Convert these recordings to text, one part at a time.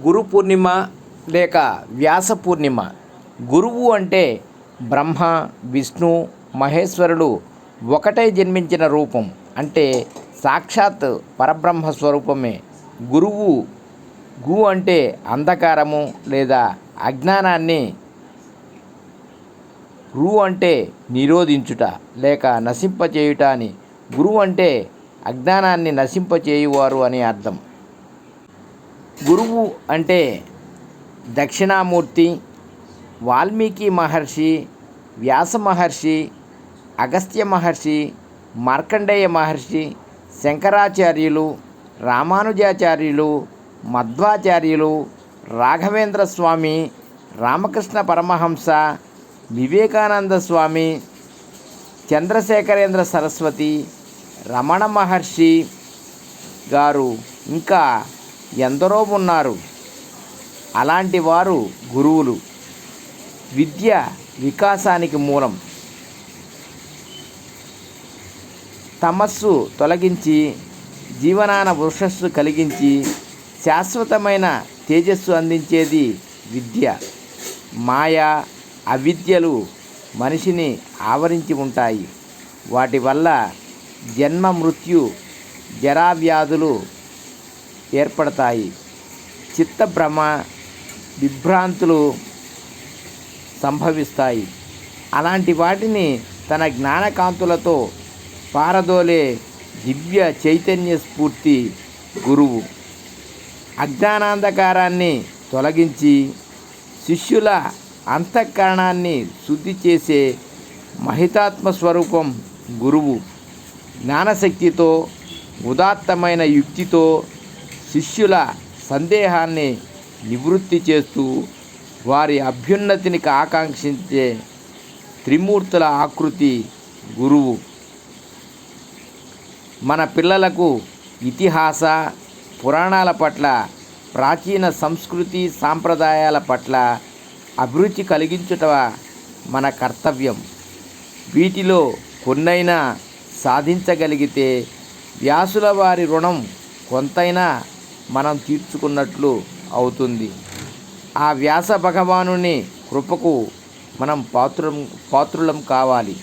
గురు పూర్ణిమ లేక వ్యాస పూర్ణిమ. గురువు అంటే బ్రహ్మ, విష్ణు, మహేశ్వరుడు ఒకటై జన్మించిన రూపం. అంటే సాక్షాత్ పరబ్రహ్మ స్వరూపమే గురువు. గు అంటే అంధకారము లేదా అజ్ఞానాన్ని, రు అంటే నిరోధించుట లేక నశింపచేయుట అని. గురువు అంటే అజ్ఞానాన్ని నశింపచేయువారు అని అర్థం. గురువు అంటే దక్షిణామూర్తి, వాల్మీకి మహర్షి, వ్యాస మహర్షి, అగస్త్య మహర్షి, మార్కండేయ మహర్షి, శంకరాచార్యులు, రామానుజాచార్యులు, మధ్వాచార్యులు, రాఘవేంద్ర స్వామి, రామకృష్ణ పరమహంస, వివేకానంద స్వామి, చంద్రశేఖరేంద్ర సరస్వతి, రమణ మహర్షి గారు, ఇంకా ఎందరో ఉన్నారు. అలాంటి వారు గురువులు. విద్య వికాసానికి మూలం. తమస్సు తొలగించి జీవనాన వృషస్సు కలిగించి శాశ్వతమైన తేజస్సు అందించేది విద్య. మాయ, అవిద్యలు మనిషిని ఆవరించి ఉంటాయి. వాటి వల్ల జన్మ, మృత్యు, జరావ్యాధులు ఏర్పడతాయి. చిత్తభ్రమ, విభ్రాంతులు సంభవిస్తాయి. అలాంటి వాటిని తన జ్ఞానకాంతులతో పారదోలే దివ్య చైతన్య స్ఫూర్తి గురువు. అజ్ఞానాంధకారాన్ని తొలగించి శిష్యుల అంతఃకరణాన్ని శుద్ధి చేసే మహితాత్మ స్వరూపం గురువు. జ్ఞానశక్తితో, ఉదాత్తమైన యుక్తితో శిష్యుల సందేహాన్ని నివృత్తి చేస్తూ వారి అభ్యున్నతిని ఆకాంక్షించే త్రిమూర్తుల ఆకృతి గురువు. మన పిల్లలకు ఇతిహాస పురాణాల పట్ల, ప్రాచీన సంస్కృతి సాంప్రదాయాల పట్ల అభిరుచి కలిగించుట మన కర్తవ్యం. వీటిలో కొన్నైనా సాధించగలిగితే వ్యాసుల వారి రుణం కొంతైనా మనం తీర్చుకున్నట్లు అవుతుంది. ఆ వ్యాస భగవానుని కృపకు మనం పాత్రులం కావాలి.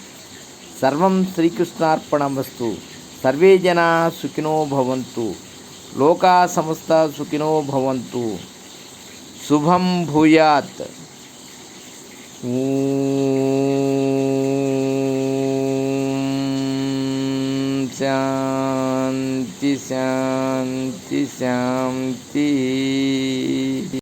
సర్వం శ్రీకృష్ణార్పణమస్తు. సర్వే జనా సుఖినో భవంతు. లోకా సమస్త సుఖినో భవంతు. శుభం భూయాత్. శాంతి శాంతి శాంతి.